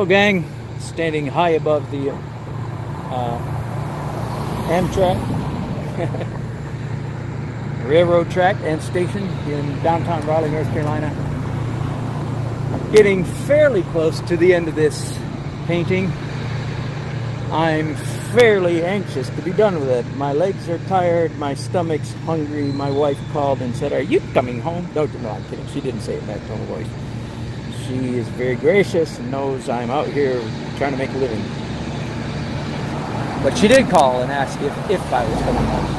Hello gang, standing high above the Amtrak railroad track and station in downtown Raleigh, North Carolina. I'm getting fairly close to the end of this painting. I'm fairly anxious to be done with it. My legs are tired, my stomach's hungry. My wife called and said, "Are you coming home?" No, I'm kidding. She didn't say it in that tone of voice. She is very gracious and knows I'm out here trying to make a living. But she did call and ask if I was coming home.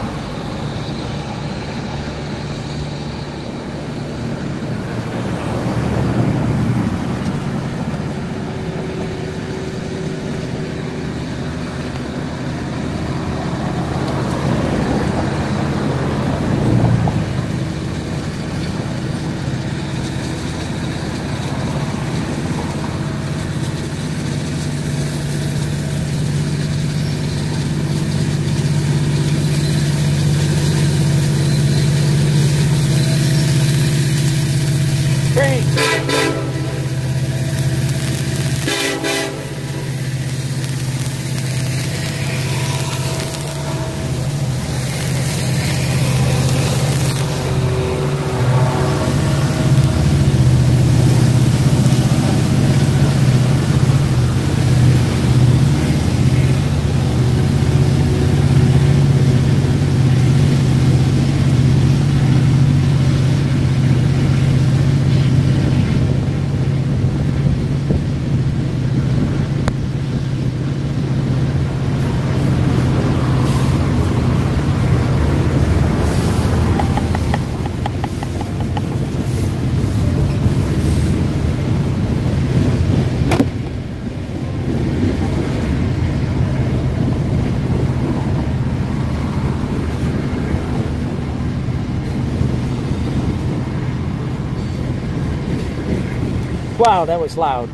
Wow, that was loud.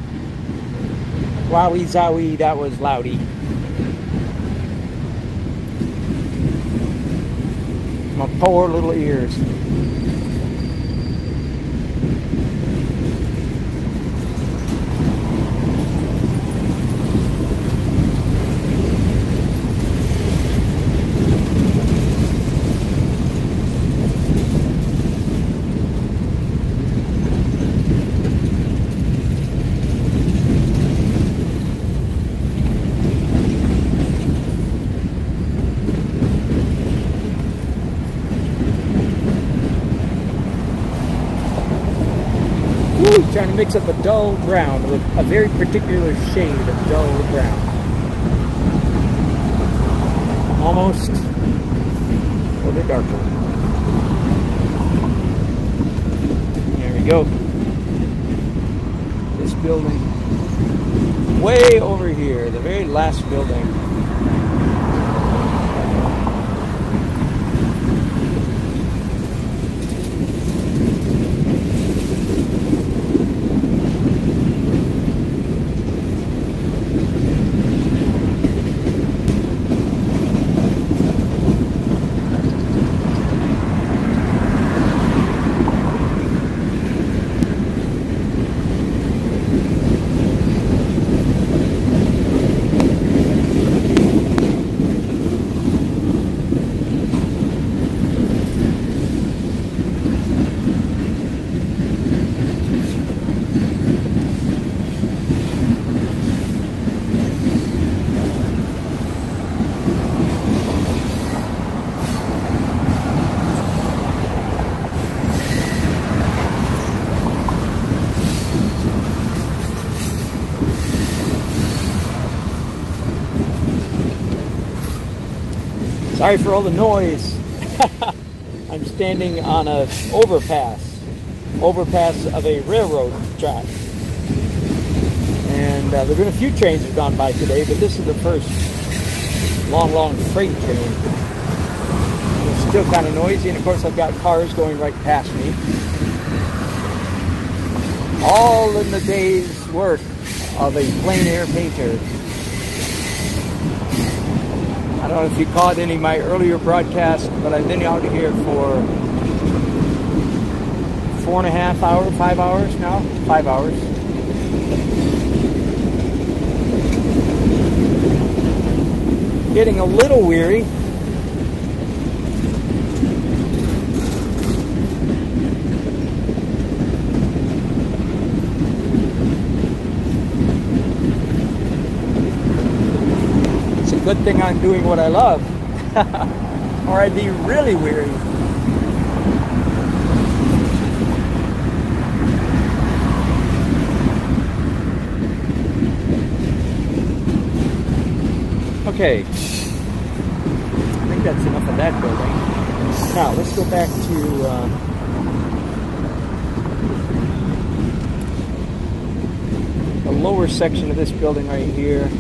Wowie zowie, that was loudy. My poor little ears. Trying to mix up a dull brown with a very particular shade of dull brown. Almost a little bit darker. There we go. This building way over here, the very last building. Sorry for all the noise. I'm standing on an overpass of a railroad track. And there have been a few trains that have gone by today, but this is the first long freight train. It's still kind of noisy, and of course I've got cars going right past me. All in the day's work of a plein air painter. I don't know if you caught any of my earlier broadcasts, but I've been out here for 4.5 hours, 5 hours now, 5 hours. Getting a little weary. It's a good thing I'm doing what I love, or I'd be really weary. Okay, I think that's enough of that building. Now, let's go back to the lower section of this building right here.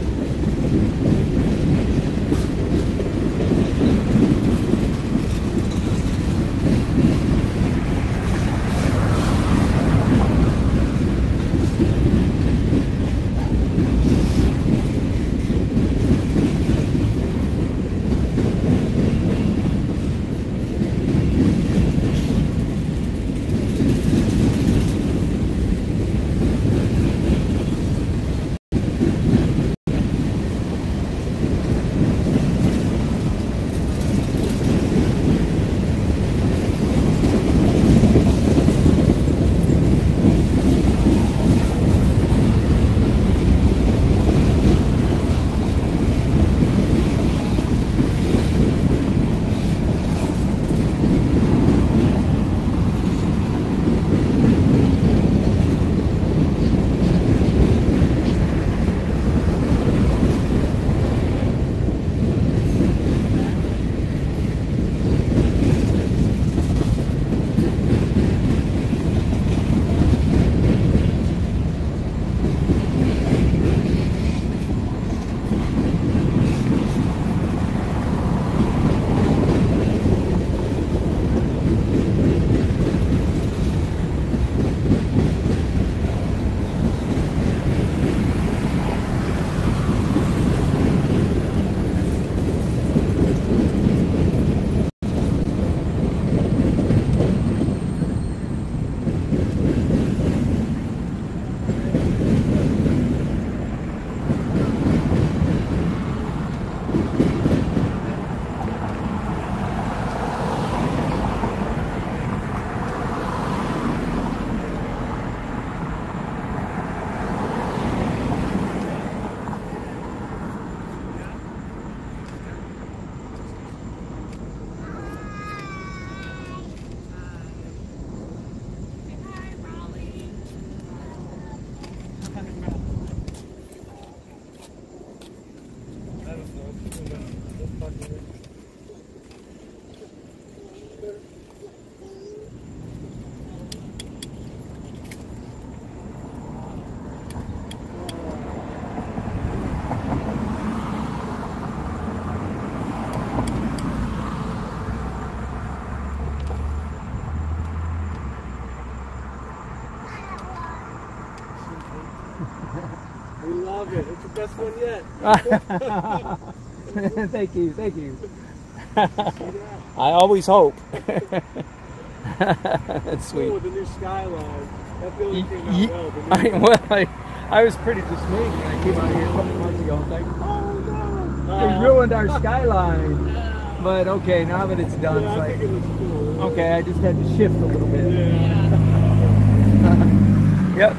We love it. It's the best one yet. Thank you, thank you. I always hope. That's sweet. With the new Skyline, that building came out well. I was pretty dismayed when I came out here a couple months ago. I was like, oh no, they ruined our Skyline. But okay, now that it's done, Yeah, it's I like, think it looks cool. okay, I just had to shift a little bit. Yeah. Yep.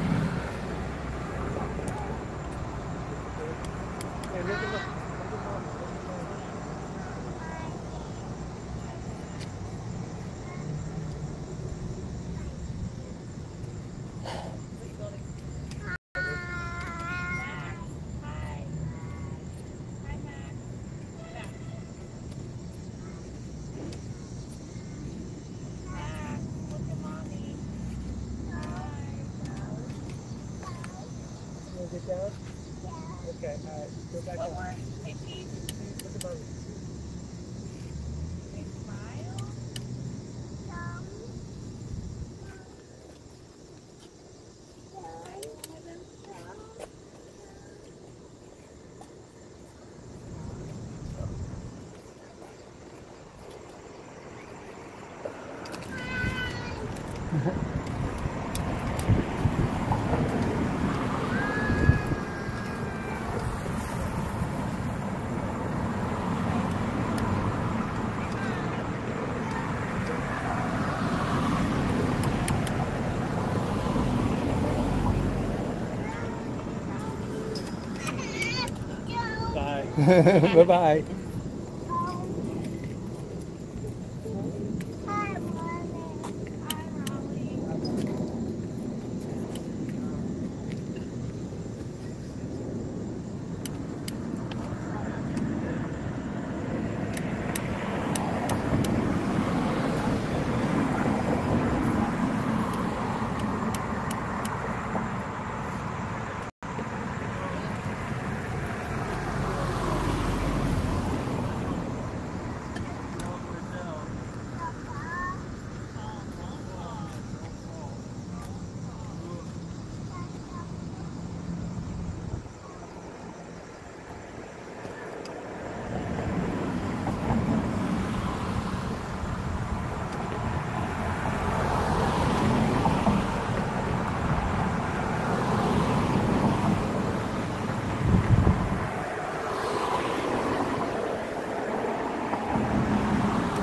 Get down? Yeah. Okay, alright. Go back up. Look at mommy. Bye-bye.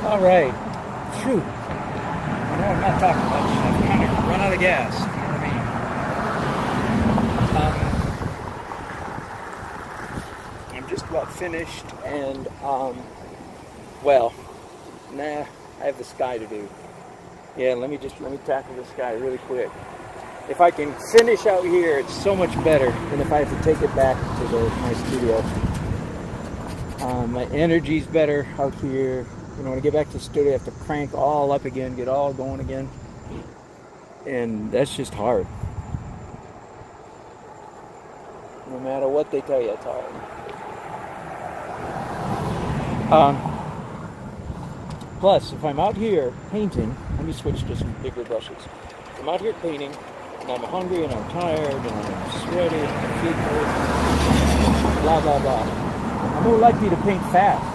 All right. Shoot. I know I'm not talking much. I've kind of run out of gas. You know what I mean? I'm just about finished, and well, nah, I have the sky to do. Yeah, let me tackle this guy really quick. If I can finish out here, it's so much better than if I have to take it back to my studio. My energy's better out here. You know, when I get back to the studio, I have to crank all up again, get all going again. And that's just hard. No matter what they tell you, it's hard. Plus, if I'm out here painting, let me switch to some bigger brushes. If I'm out here painting, and I'm hungry, and I'm tired, and I'm sweaty, and my feet hurt, blah, blah, blah. I'm more likely to paint fast.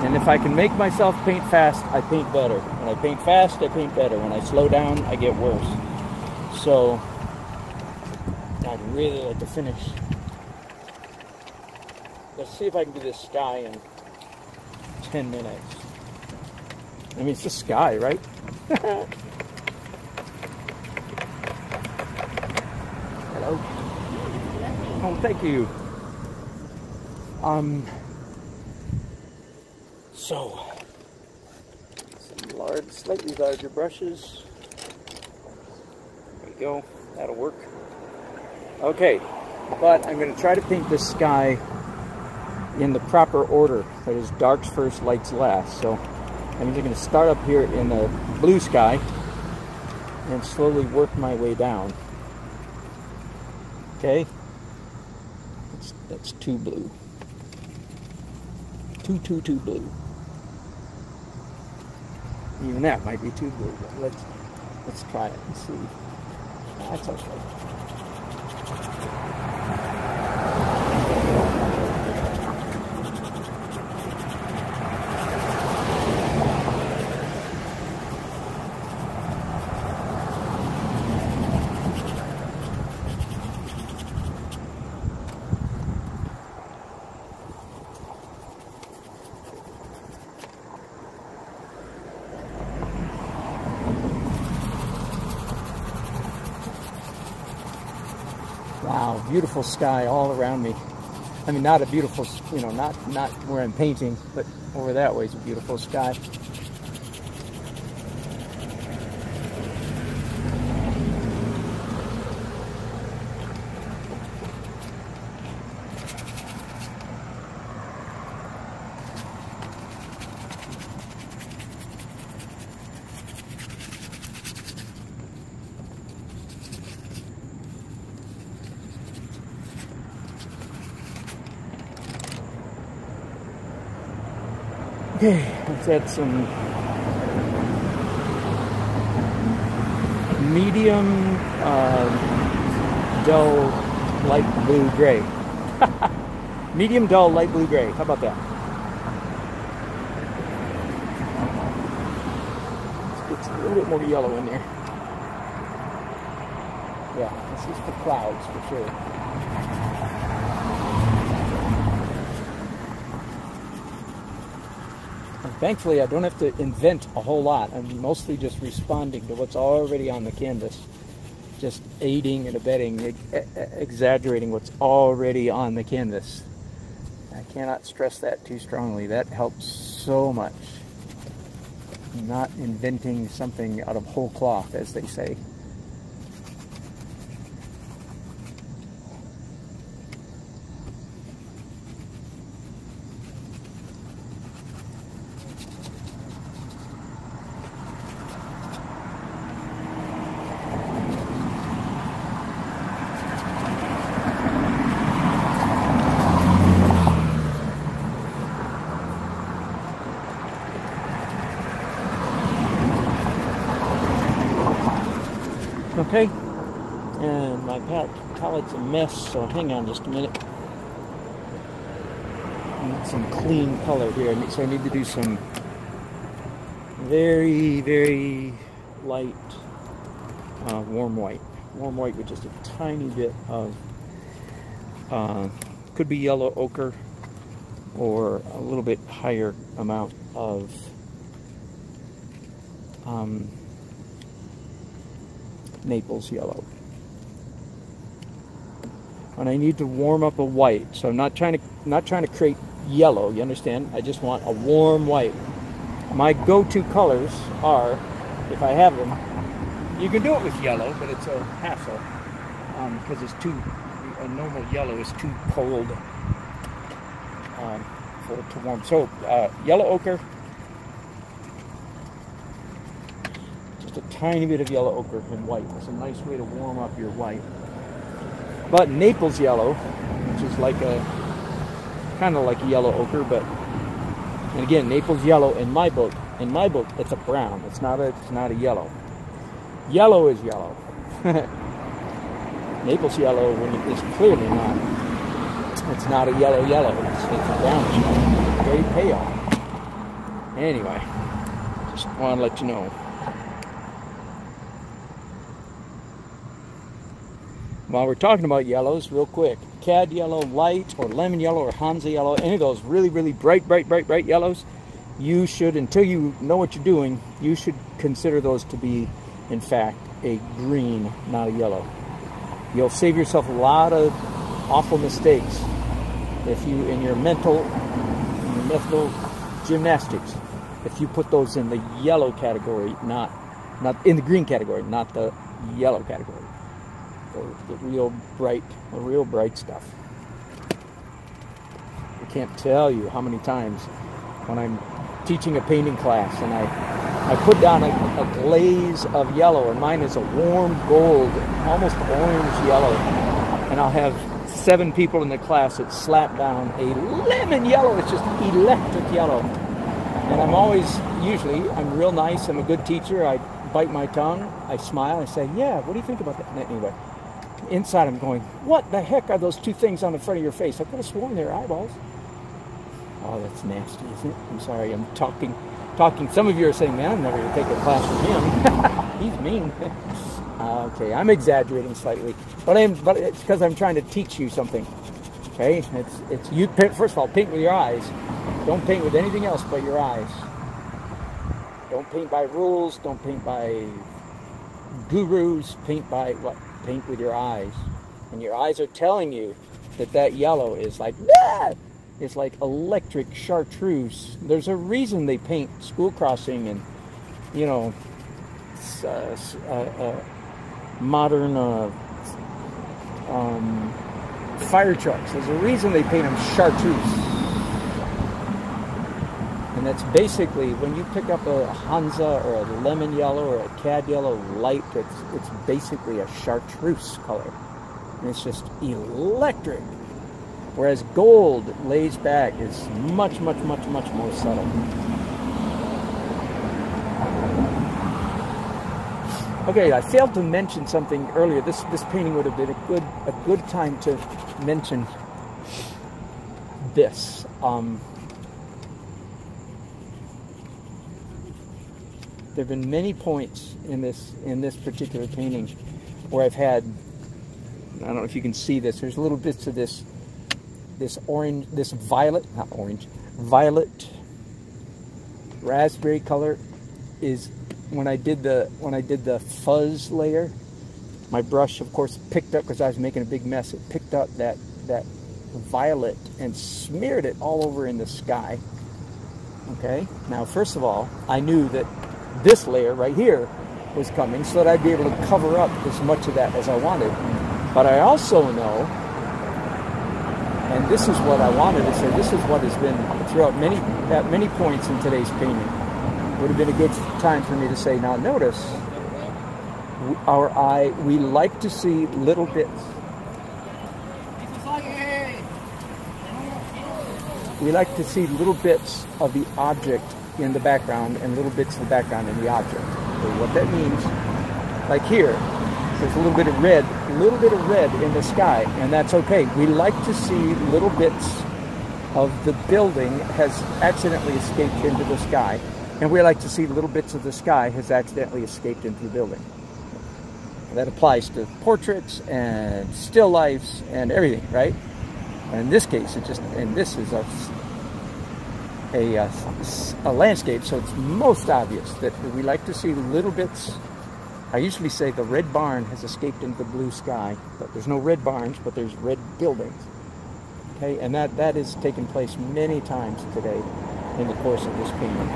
And if I can make myself paint fast, I paint better. When I paint fast, I paint better. When I slow down, I get worse. So, I'd really like to finish. Let's see if I can do this sky in 10 minutes. I mean, it's just sky, right? Hello. Oh, thank you. So, some slightly larger brushes. There you go. That'll work. Okay, but I'm going to try to paint this sky in the proper order. That is, darks first, lights last. So, I'm going to start up here in the blue sky and slowly work my way down. Okay? That's too blue. Too blue. Even that might be too blue, but let's try it and see. That's okay. Wow, beautiful sky all around me. I mean, not a beautiful, you know, not where I'm painting, but over that way is a beautiful sky. Okay, let's add some medium dull light blue gray. Medium dull light blue gray. How about that? Let's get a little bit more yellow in there. Yeah, this is for clouds for sure. Thankfully, I don't have to invent a whole lot. I'm mostly just responding to what's already on the canvas. Just aiding and abetting, exaggerating what's already on the canvas. I cannot stress that too strongly. That helps so much. Not inventing something out of whole cloth, as they say. Okay, and my palette's a mess, so hang on just a minute. I need some clean color here, so I need to do some very, very light warm white. Warm white with just a tiny bit of, could be yellow ochre, or a little bit higher amount of Naples yellow. And I need to warm up a white, so I'm not trying to create yellow, you understand? I just want a warm white. My go-to colors are, if I have them, you can do it with yellow, but it's a hassle because it's a normal yellow is too cold for it to warm. So yellow ochre, a tiny bit of yellow ochre and white. It's a nice way to warm up your white. But Naples yellow, which is like kind of like a yellow ochre, but, and again, Naples yellow in my book, it's a brown. It's not a yellow. Yellow is yellow. Naples yellow is clearly not. It's not a yellow. It's a brownish yellow. Very pale. Anyway, just want to let you know. While we're talking about yellows, real quick, cad yellow, light, or lemon yellow, or Hansa yellow, any of those really, really bright yellows, you should, until you know what you're doing, you should consider those to be, in fact, a green, not a yellow. You'll save yourself a lot of awful mistakes if you, in your mental gymnastics, if you put those in the yellow category, not in the green category, not the yellow category. The real bright stuff. I can't tell you how many times when I'm teaching a painting class and I put down a glaze of yellow, and mine is a warm gold, almost orange yellow, and I'll have 7 people in the class that slap down a lemon yellow. It's just electric yellow. And I'm real nice, I'm a good teacher, I bite my tongue, I smile, I say, yeah, what do you think about that? And anyway, inside I'm going, what the heck are those 2 things on the front of your face? I could have sworn they're eyeballs. Oh, that's nasty, isn't it? I'm sorry, I'm talking. Some of you are saying, man, I'm never going to take a class from him. He's mean. Okay, I'm exaggerating slightly, but it's because I'm trying to teach you something. Okay, it's you. First of all, paint with your eyes. Don't paint with anything else but your eyes. Don't paint by rules. Don't paint by gurus. Paint by what? Paint with your eyes. And your eyes are telling you that yellow is like, ah! It's like electric chartreuse. There's a reason they paint school crossing and, you know, modern fire trucks. There's a reason they paint them chartreuse. And that's basically, when you pick up a Hansa or a lemon yellow or a cad yellow light, it's basically a chartreuse color. And it's just electric. Whereas gold lays back is much more subtle. Okay, I failed to mention something earlier. This painting would have been a good time to mention this. There have been many points in this particular painting where I've had, I don't know if you can see this, there's little bits of this orange, this violet raspberry color is when I did the fuzz layer. My brush, of course, picked up, because I was making a big mess, it picked up that violet and smeared it all over in the sky. Okay, now first of all, I knew that this layer right here was coming so that I'd be able to cover up as much of that as I wanted. But I also know, and this is what I wanted to say, this is what has been throughout at many points in today's painting. Would have been a good time for me to say, now notice, our eye, we like to see little bits. We like to see little bits of the object in the background and little bits of the background in the object. So what that means, like here, there's a little bit of red in the sky, and that's okay. We like to see little bits of the building has accidentally escaped into the sky, and we like to see little bits of the sky has accidentally escaped into the building. And that applies to portraits and still lifes and everything, right? And in this case, this is a landscape, so it's most obvious that we like to see little bits. I usually say the red barn has escaped into the blue sky, but there's no red barns, but there's red buildings. Okay, and that has taken place many times today in the course of this painting.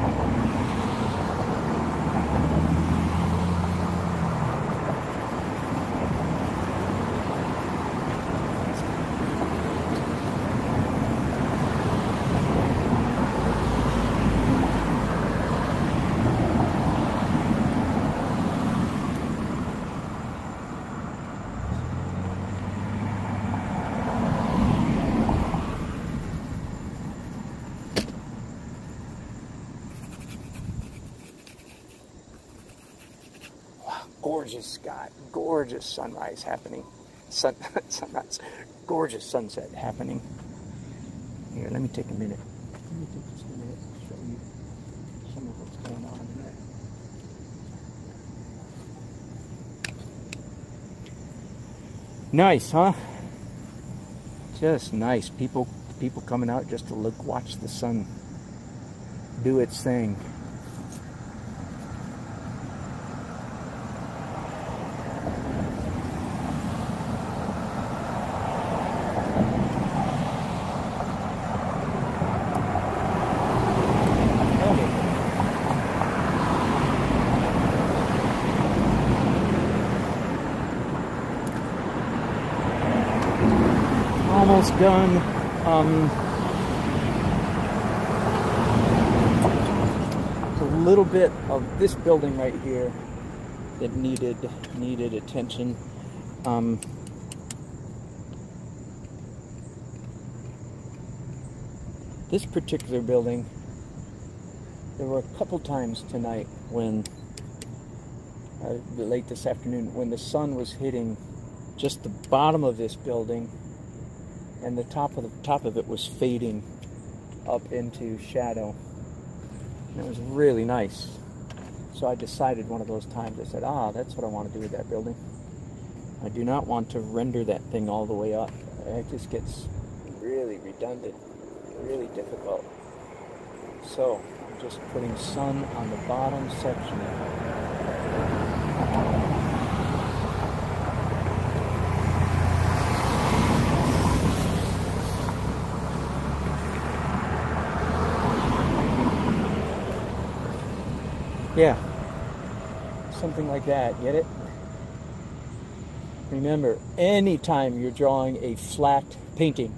Gorgeous sky, gorgeous sunrise happening, sunrise, gorgeous sunset happening. Here, let me take a minute. Let me take just a minute to show you some of what's going on here. Nice, huh? Just nice. People coming out just to look, watch the sun do its thing. Almost done. A little bit of this building right here that needed attention. This particular building, there were a couple times tonight when, late this afternoon, when the sun was hitting just the bottom of this building, and the top of it was fading up into shadow. And it was really nice. So I decided one of those times, I said, that's what I want to do with that building. I do not want to render that thing all the way up. It just gets really redundant, really difficult. So I'm just putting sun on the bottom section. Yeah, something like that, get it? Remember, anytime you're drawing a flat painting,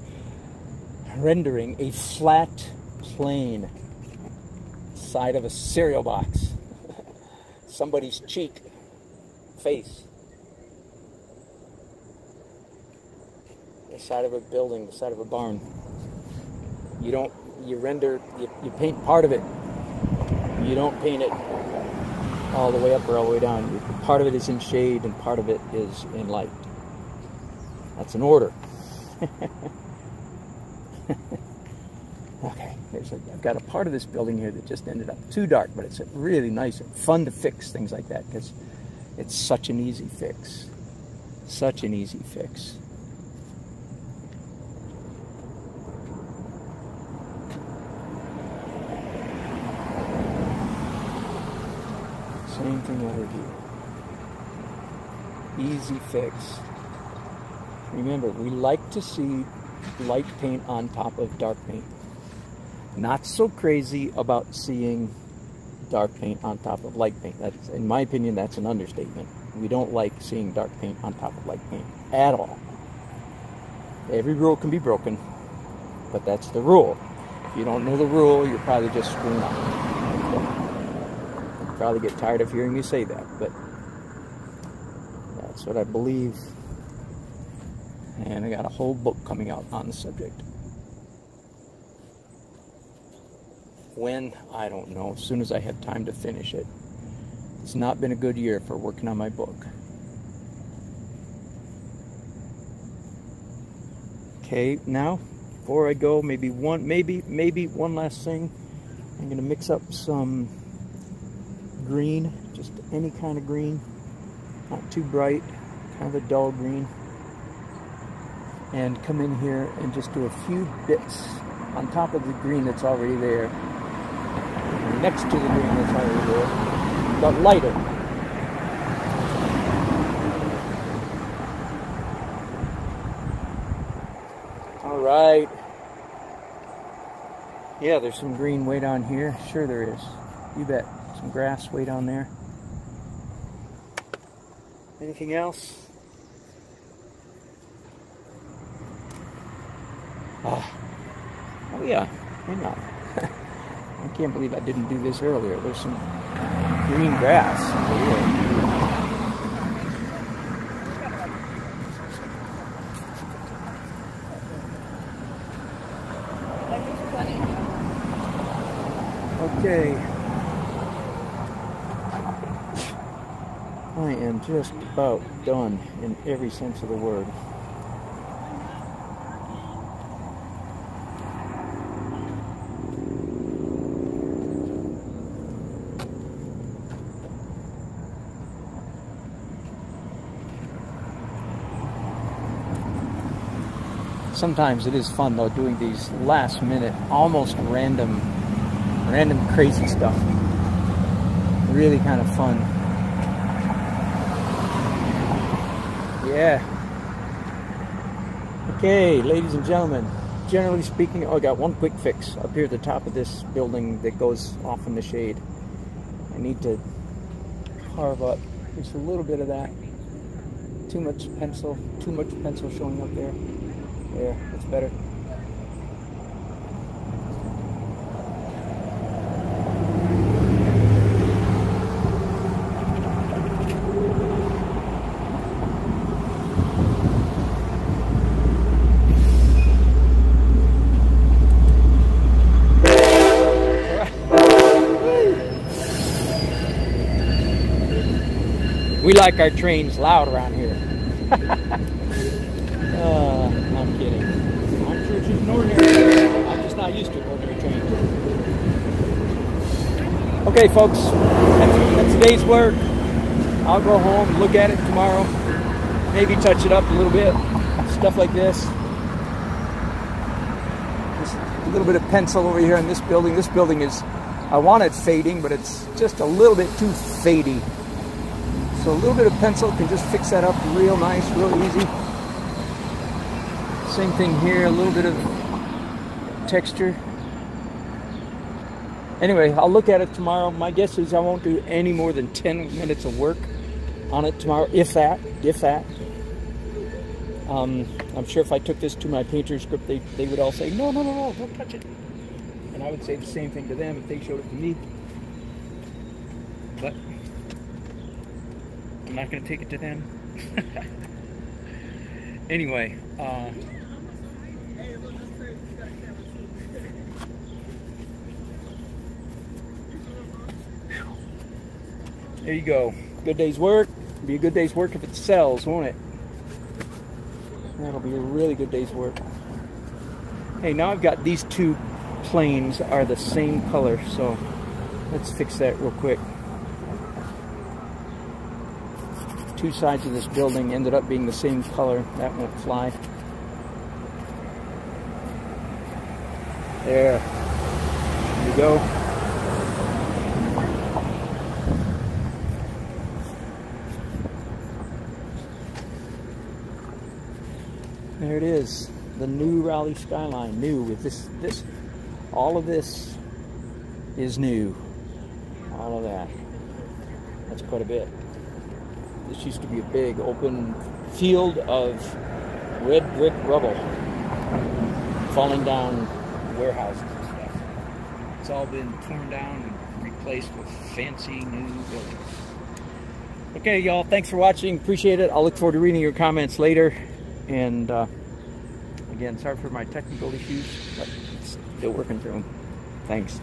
rendering a flat plane, side of a cereal box, somebody's cheek, face, the side of a building, the side of a barn, you paint part of it. You don't paint it all the way up or all the way down. Part of it is in shade and part of it is in light. That's an order. Okay, I've got a part of this building here that just ended up too dark, but it's really nice and fun to fix things like that because it's such an easy fix. Such an easy fix. Same thing over here. Easy fix. Remember, we like to see light paint on top of dark paint. Not so crazy about seeing dark paint on top of light paint. That's, in my opinion, that's an understatement. We don't like seeing dark paint on top of light paint at all. Every rule can be broken, but that's the rule. If you don't know the rule, you're probably just screwing up. You'll probably get tired of hearing me say that, but that's what I believe. And I got a whole book coming out on the subject. When? I don't know. As soon as I have time to finish it. It's not been a good year for working on my book. Okay, now before I go, maybe one last thing. I'm gonna mix up some green, just any kind of green, not too bright, kind of a dull green, and come in here and just do a few bits on top of the green that's already there, next to the green that's already there, but lighter. Alright. Yeah, there's some green way down here. Sure there is. You bet. Some grass way down there. Anything else? Oh yeah, hang on. I can't believe I didn't do this earlier. There's some green grass over here. Okay. I am just about done in every sense of the word. Sometimes it is fun though, doing these last minute, almost random crazy stuff. Really kind of fun. Yeah. Okay, ladies and gentlemen, generally speaking, I got one quick fix up here at the top of this building that goes off in the shade. I need to carve up just a little bit of that. Too much pencil showing up there. Yeah, that's better. We like our trains loud around here. I'm kidding. I'm sure it's just an ordinary. I'm just not used to ordinary trains. Okay, folks, that's today's work. I'll go home, look at it tomorrow, maybe touch it up a little bit. Stuff like this. Just a little bit of pencil over here in this building. This building is, I want it fading, but it's just a little bit too fadey. So a little bit of pencil can just fix that up real nice, real easy. Same thing here, a little bit of texture. Anyway, I'll look at it tomorrow. My guess is I won't do any more than 10 minutes of work on it tomorrow, if that. I'm sure if I took this to my painter's group, they would all say, no, don't touch it. And I would say the same thing to them if they showed it to me. But I'm not going to take it to them. Anyway, there you go. Good day's work. It'll be a good day's work if it sells, won't it? That'll be a really good day's work. Hey, now I've got these two planes are the same color, so let's fix that real quick. Two sides of this building ended up being the same color. That won't fly. There you go. There it is. the new Raleigh Skyline. New with this, all of this is new. All of that. That's quite a bit. This used to be a big open field of red brick rubble falling down warehouses and stuff. It's all been torn down and replaced with fancy new buildings. Okay, y'all, thanks for watching. Appreciate it. I'll look forward to reading your comments later. And again, sorry for my technical issues, but still working through them. Thanks.